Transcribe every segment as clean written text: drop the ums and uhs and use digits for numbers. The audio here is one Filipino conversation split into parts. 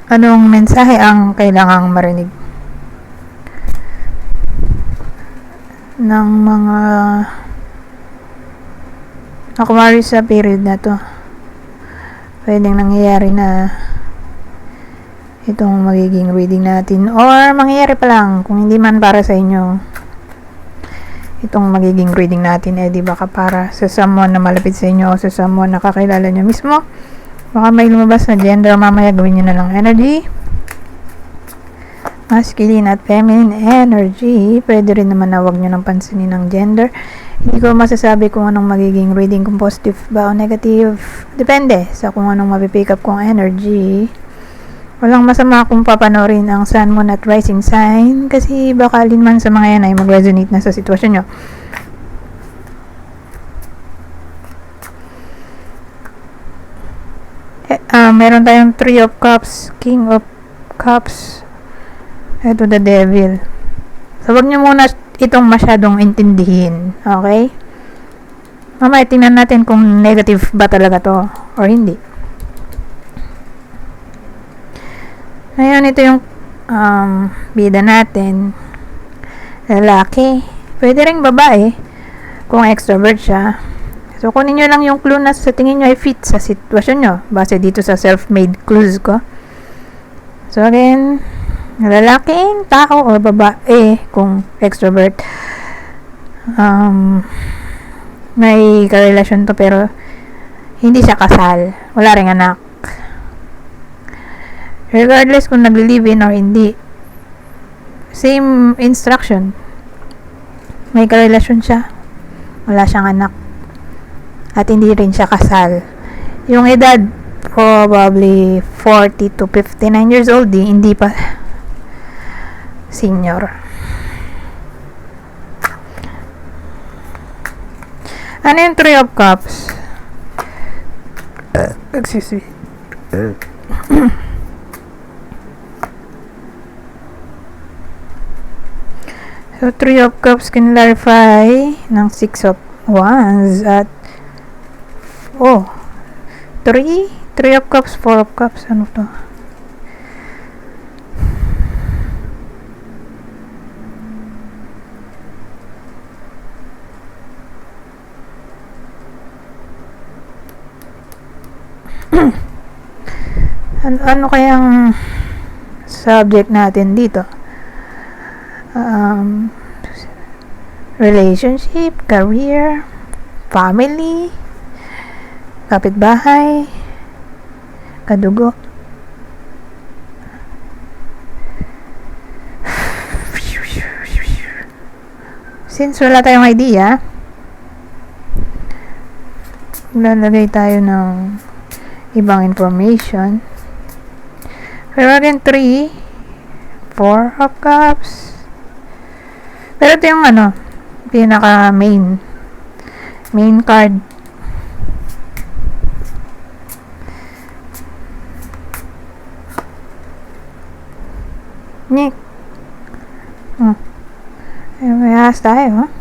Anong mensahe ang kailangang marinig ng mga Aquarius sa period na to? Pwedeng nangyayari na itong magiging reading natin, or mangyayari pa lang kung hindi man para sa inyo itong magiging reading natin, di baka para sa someone na malapit sa inyo o sa someone na kakilala nyo mismo. Baka may lumabas na gender, mamaya gawin nyo na lang energy. Masculine at feminine energy. Pwede rin naman na huwag nyo nang pansinin ng gender. Hindi ko masasabi kung anong magiging reading, kung positive ba o negative. Depende sa kung anong mapipick up kong energy. Walang masama kung papanorin ang Sun, Moon at Rising sign, kasi baka alin man sa mga yan ay mag-resonate na sa sitwasyon nyo. Meron tayong 3 of Cups, King of Cups, ito the Devil. So, wag nyo muna itong masyadong intindihin, okay? Mamaya tingnan natin kung negative ba talaga to or hindi. Ngayon, ito yung bida natin. Lalaki. Pwede rin babae kung extrovert siya. So, kunin nyo lang yung clue na sa tingin nyo ay fit sa sitwasyon nyo base dito sa self-made clues ko. So, again, lalaking tao o babae kung extrovert. May karelasyon to pero hindi siya kasal. Wala ring anak. Regardless kung nagli-live-in or hindi, same instruction. May karelasyon siya. Wala siyang anak. At hindi rin siya kasal. Yung edad, probably 40 to 59 years old, hindi pa senior. Ano yung 3 of Cups? Excuse me. So, 3 of Cups can clarify ng 6 of Wands at 3 of Cups, 4 of Cups. Ano to? ano kayang subject natin dito? Relationship, career, family, kapitbahay, kadugo. Since wala tayong idea, lalagay tayo ng ibang information. Pero again, 3, 4 of Cups. Pero ito yung pinaka main card. Nick. May ahas tayo,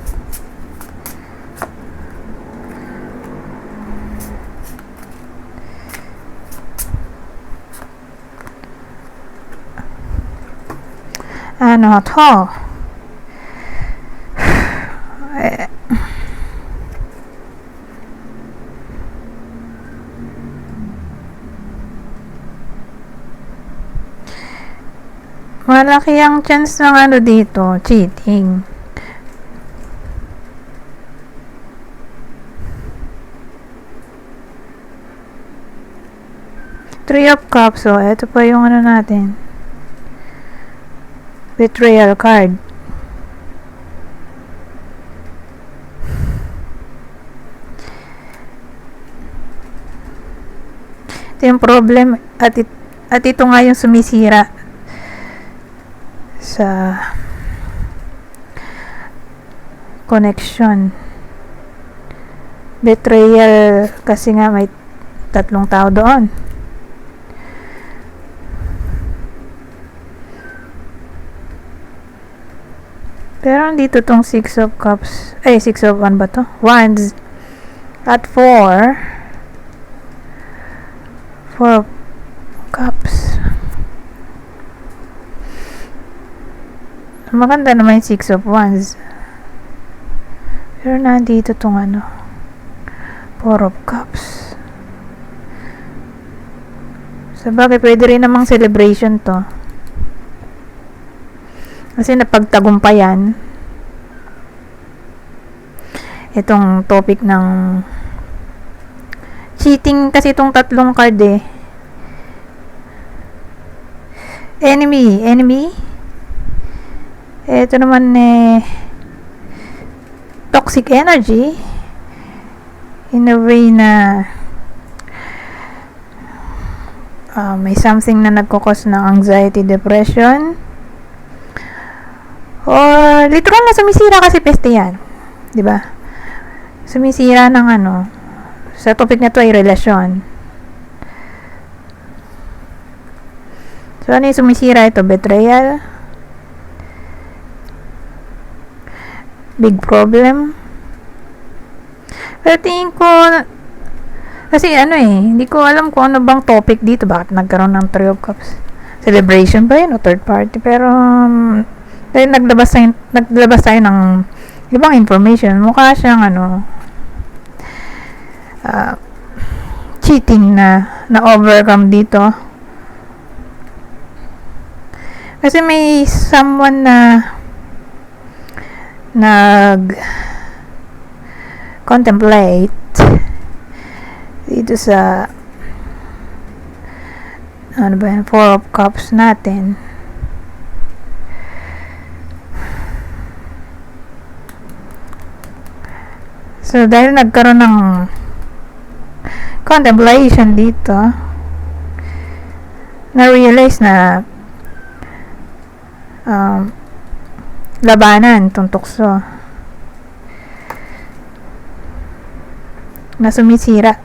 ano to? Malaki ang chance ng dito, cheating. Three of Cups, so ito pa yung natin. Betrayal card. Ito yung problem at ito nga yung sumisira sa connection. Betrayal kasi nga may 3 tao doon. Pero dito tong 6 of Cups, 6 of ba to? Wands at 4 of Cups. Maganda naman yung Six of Wands. Pero nandito tong ano, Four of Cups. Sabagay, pwede rin namang celebration to. Kasi napagtagumpayan itong topic ng cheating, kasi itong tatlong card eh. Enemy. Ito naman eh, toxic energy. In a way na may something na nagkukos ng anxiety, depression. Or literal na sumisira, kasi peste yan. Diba? Sumisira ng ano. Sa topic na to ay relasyon. So, ano yung sumisira ito? Betrayal. Big problem. Pero tingin ko, kasi ano hindi ko alam kung ano bang topic dito. Bakit nagkaroon ng Three of Cups? Celebration ba yun o third party? Pero, dahil naglabas tayo ng ibang information, mukha siyang ano, cheating na overcome dito. Kasi may someone na contemplate dito sa ano ba yan, Four of Cups natin. So, dahil nagkaroon ng contemplation dito, na-realize na labanan itong tukso na sumisira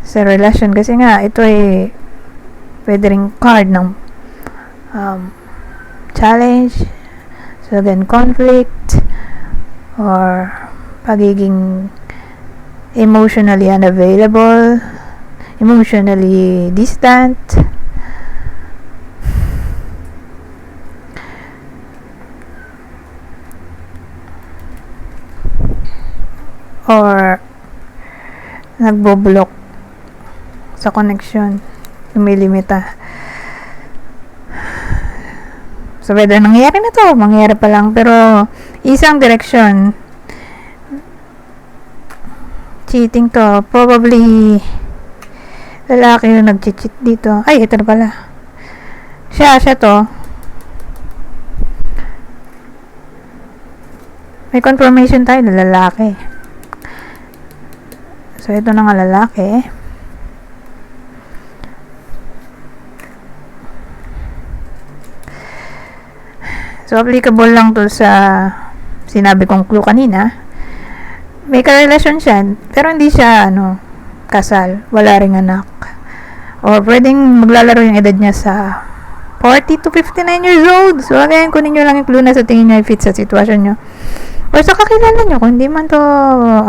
sa relasyon. Kasi nga, ito ay pwede ring card ng challenge, so then conflict, or pagiging emotionally unavailable, emotionally distant, or nagbo-block sa connection, lumilimita. So, whether nangyayari na to, mangyayari pa lang, pero isang direksyon, cheating to. Probably lalaki yung nag-cheat dito. Ay, ito na pala. Siya to. May confirmation tayo na lalaki. So, ito na nga lalaki. So, applicable lang to sa sinabi kong clue kanina. May karelasyon siya, pero hindi siya, kasal. Wala ring anak. Or pwedeng maglalaro yung edad niya sa 40 to 59 years old. So, again, kunin nyo lang yung clue na sa tingin nyo fit sa sitwasyon nyo. Or sa kakilala nyo, kung hindi man to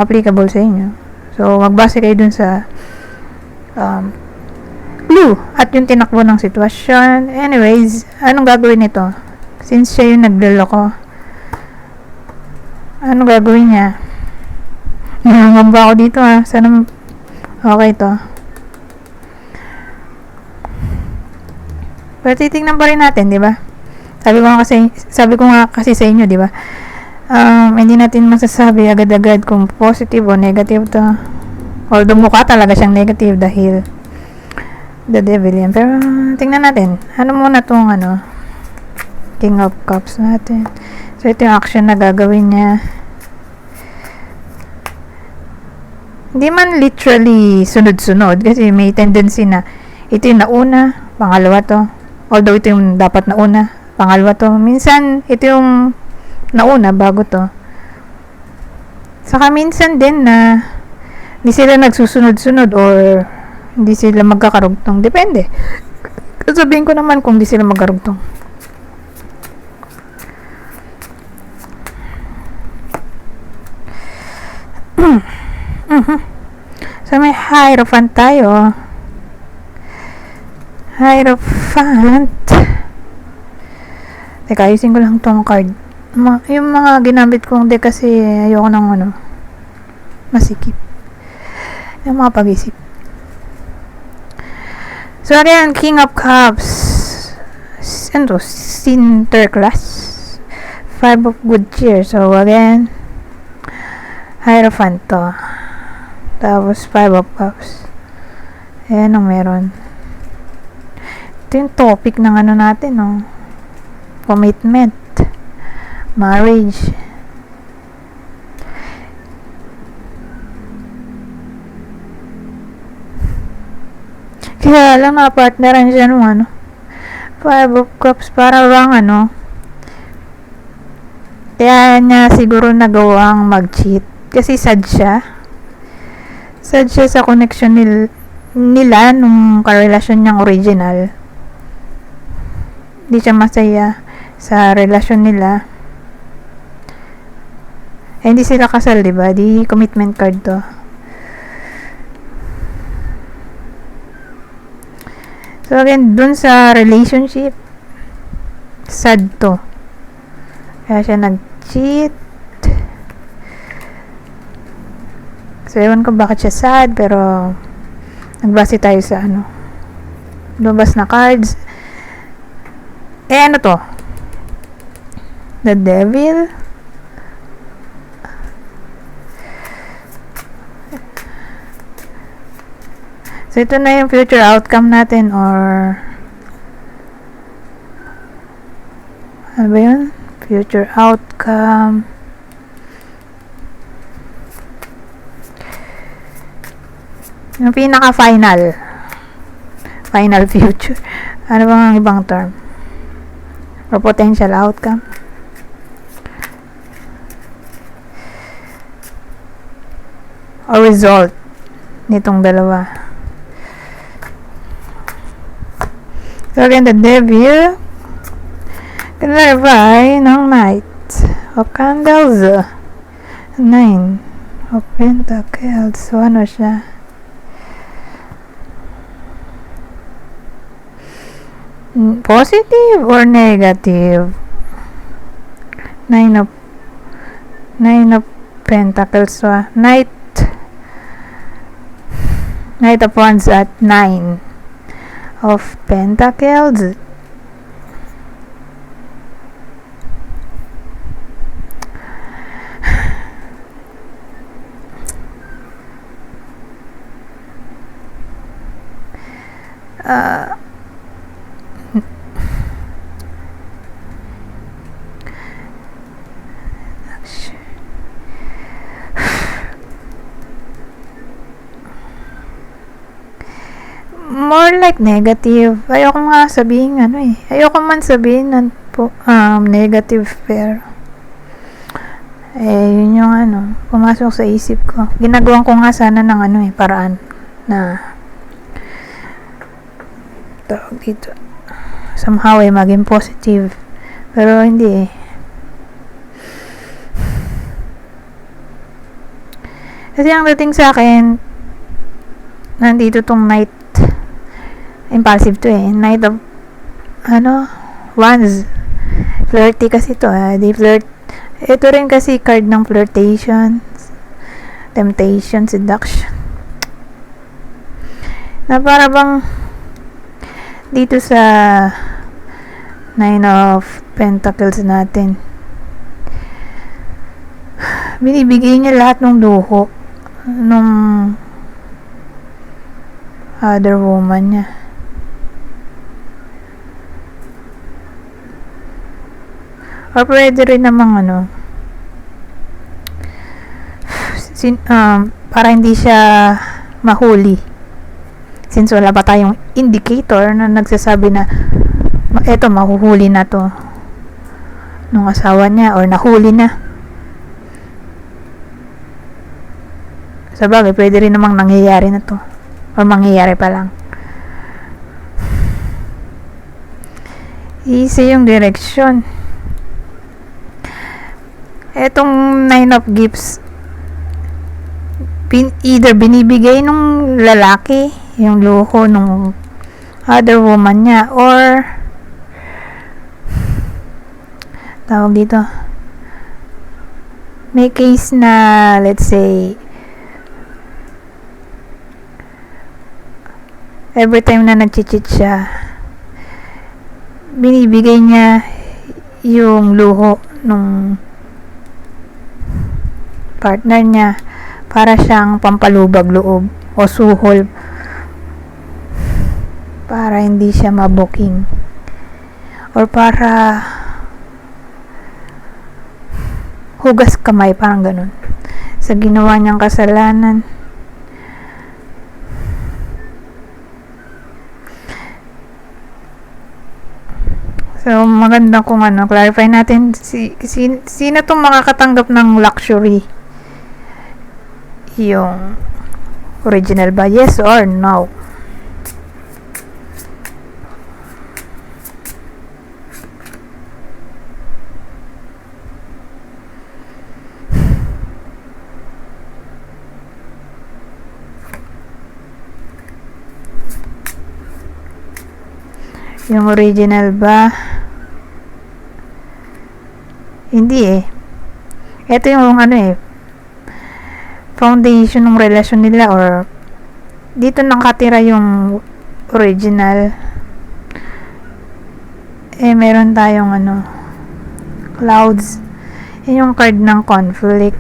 applicable sa inyo. So, magbase kayo dun sa clue at yung tinakbo ng sitwasyon. Anyways, anong gagawin nito? Since siya yung nagloloko, anong gagawin niya? Nangangamba ako dito sana okay to. Pero titingnan pa rin natin, di ba? Sabi ko nga kasi sa inyo, di ba? Hindi natin masasabi agad-agad kung positive o negative to. Although mukha talaga siyang negative dahil the devil yan. Pero tingnan natin. Ano muna tong King of Cups natin. So ito yung action na gagawin niya. Hindi man literally sunod-sunod kasi may tendency na ito yung nauna, pangalawa to. Although ito yung dapat nauna, pangalawa to. Minsan ito yung nauna bago to. Saka minsan din na hindi sila nagsusunod-sunod or hindi sila magkakarugtong. Depende. Sabihin ko naman kung hindi sila magkarugtong. So may Hierophant tayo. Hierophant. Teka, ayusin ko lang tong card. Yung mga ginamit kong deck kasi ayoko ng masikip. Yung mga pag-isip. So again, King of Cups. Ano to? Sinterklaas. 5 of good cheer. So again, Hierophant to. Tapos 5 of Cups. Ayan ang meron. Ito yung topic ng natin, commitment, marriage. Kaya lang partneran siya nung 5 of Cups para bang kaya niya siguro nagawang mag-cheat kasi sad siya sa connection nila nung karelasyon niyang original. Hindi siya masaya sa relasyon nila. Hindi sila kasal, diba? Di commitment card to. So again, dun sa relationship, sad to. Kaya siya nag-cheat. So ewan ko bakit siya sad, pero nagbase tayo sa lumabas na cards. Ano to? The Devil. So ito na yung future outcome natin, or ano ba yun? Future outcome. Yung pinaka-final future. Ano bang ang ibang term? Or potential outcome. Or result nitong dalawa. So again, the Devil. Clarify ng Knight of Candles. 9 of Pentacles. So ano siya? Positive or negative? 9 of Pentacles. So, Knight of Wands at 9 of Pentacles. More like negative. Ayoko nga sabihin ayoko man sabihin negative, pero yun yung pumasok sa isip ko. Ginagawan ko nga sana ng paraan na tawag dito somehow maging positive, pero hindi kasi ang dating sa akin nandito tong Knight. Impulsive to Knight of Wands. Flirty kasi to di flirt. Ito rin kasi card ng flirtation, temptation, seduction, na para bang dito sa 9 of Pentacles natin, binibigay niya lahat ng luho nung other woman niya. Or pwede rin namang para hindi siya mahuli, since wala pa tayong indicator na nagsasabi na eto mahuhuli na to nung asawa niya, or nahuli na. Sabagay, pwede rin namang nangyayari na to, or mangyayari pa lang. Easy yung direction. Etong 9 of Gifts, either binibigay nung lalaki yung luho nung other woman niya, or tawag dito, may case na, let's say, every time na nag-cheat siya, binibigay niya yung luho nung partner niya para siyang pampalubag loob o suhol para hindi siya mabuking or para hugas kamay, parang ganun, sa ginawa niyang kasalanan. So, maganda kung clarify natin sino tong makakatanggap ng luxury. Yung original ba? Yes or no? Yung original ba? Hindi eh. Ito yung foundation ng relasyon nila, or dito nakatira yung original. Meron tayong clouds. Yun yung card ng conflict.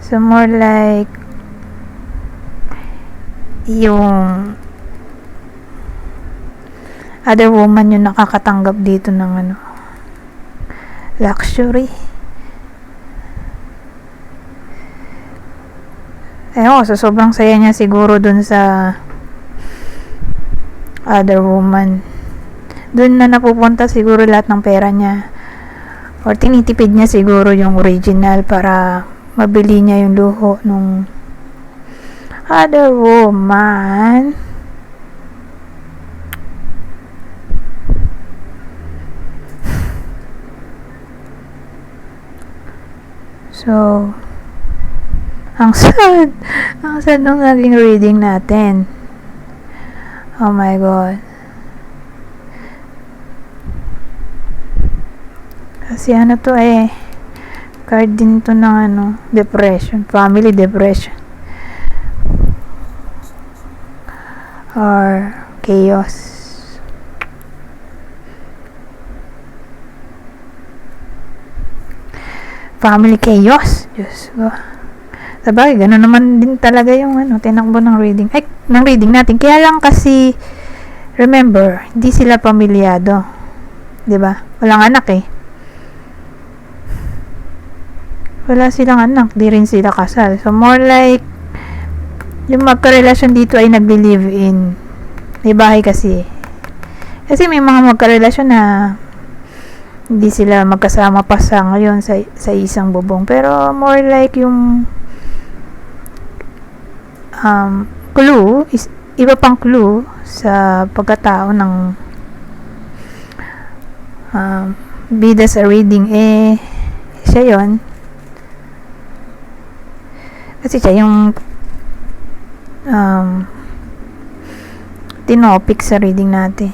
So more like yung other woman yung nakakatanggap dito ng luxury. So sobrang saya niya siguro dun sa other woman. Dun na napupunta siguro lahat ng pera niya, or tinitipid niya siguro yung original para mabili niya yung luho nung other woman. So, ang sad nung naging reading natin. Oh my God. Kasi to card din to ng depression, family depression, or chaos. Family chaos. Diyos ko. Sabagay, gano'n naman din talaga yung tinakbo ng reading. Ng reading natin. Kaya lang kasi, remember, hindi sila pamilyado. 'Di ba? Walang anak eh. Wala silang anak. Di rin sila kasal. So, more like, yung magkarelasyon dito ay nagli-live-in. May bahay kasi. Kasi may mga magkarelasyon na hindi sila magkasama pa sa ngayon sa isang bubong. Pero more like yung clue, iba pang clue sa pagkatao ng bida sa reading, siya yon. Kasi siya yung tinopik sa reading natin.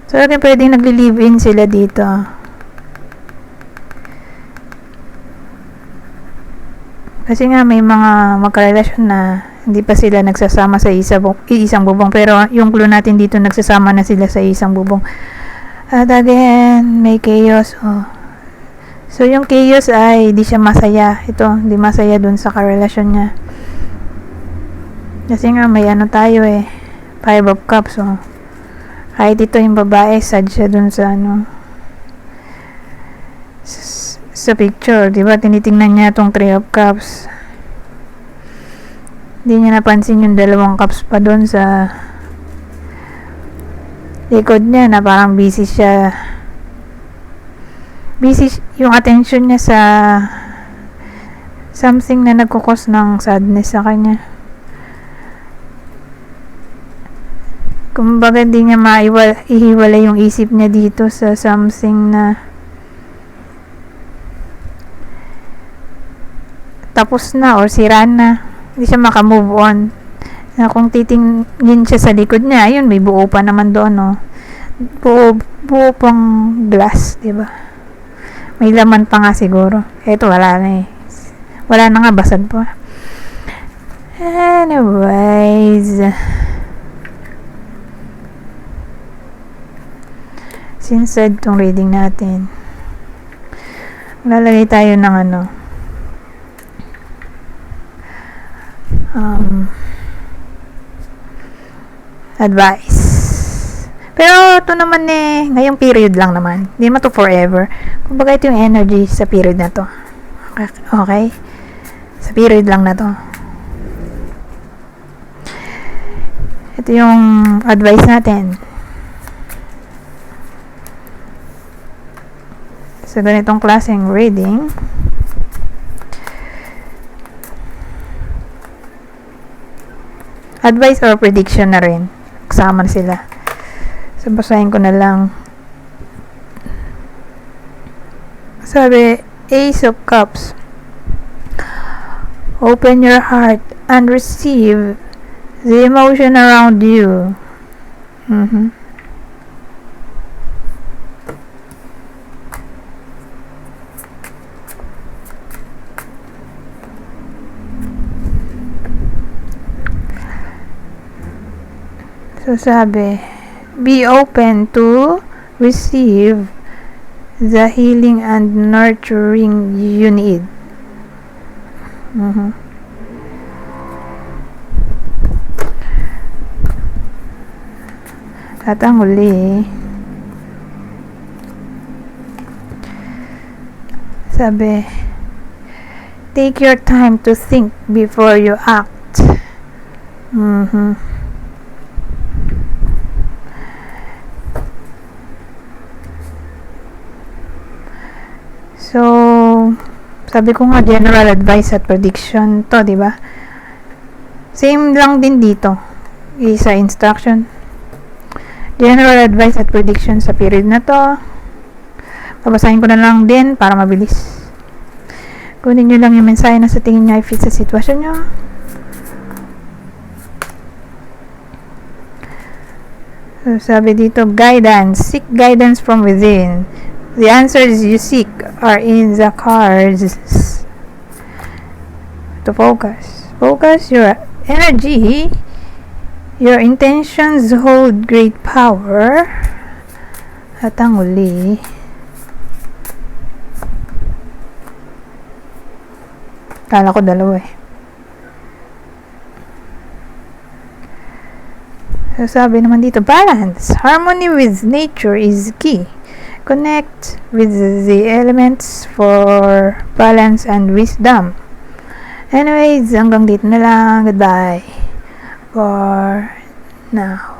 So, pwedeng nagli-live-in sila dito. Kasi nga, may mga magkarelasyon na hindi pa sila nagsasama sa isang bubong. Pero, yung clue natin dito, nagsasama na sila sa isang bubong. At again, may chaos. So, yung chaos ay di siya masaya. Ito, hindi masaya dun sa karelasyon niya. Kasi nga, may tayo 5 of Cups. Kahit ito yung babae, sad siya dun sa sa picture, diba? Tinitingnan niya tong 3 of Cups. Hindi niya napansin yung 2 cups pa dun sa likod niya, na parang busy siya. Busy yung attention niya sa something na nagkukos ng sadness sa kanya. Kumbaga, hindi niya ihiwalay yung isip niya dito sa something na tapos na or sira na. Hindi siya makamove on. Na kung titingin siya sa likod niya, ayun, may buo pa naman doon, no? Buo pang glass, di ba? May laman pa nga siguro. Eto, wala na eh. Wala na nga, basag pa. Anyways, since itong reading natin, lalagay tayo ng advice. Pero ito naman ngayong period lang naman. Hindi naman to forever. Kumbaga ito yung energy sa period na to. Okay? Sa period lang na to. Ito yung advice natin. Sa ganitong klaseng reading, advice or prediction na rin. Kasama na sila. So, basahin ko na lang. Sabi, Ace of Cups. Open your heart and receive the emotion around you. So, sabi, be open to receive the healing and nurturing you need. At ang huli, sabi, take your time to think before you act. So, sabi ko nga, general advice at prediction to, di ba? Same lang din dito. Isa instruction. General advice at prediction sa period na to. Babasahin ko na lang din para mabilis. Kunin nyo lang yung mensahe na sa tingin nyo ay fit sa sitwasyon nyo. So, sabi dito, guidance. Seek guidance from within. The answers you seek are in the cards. To focus. Focus your energy. Your intentions hold great power. At ang uli, kala ko dalawa eh. So, sabi naman dito, balance. Harmony with nature is key. Connect with the elements for balance and wisdom. Anyways, hanggang dito na lang. Goodbye for now.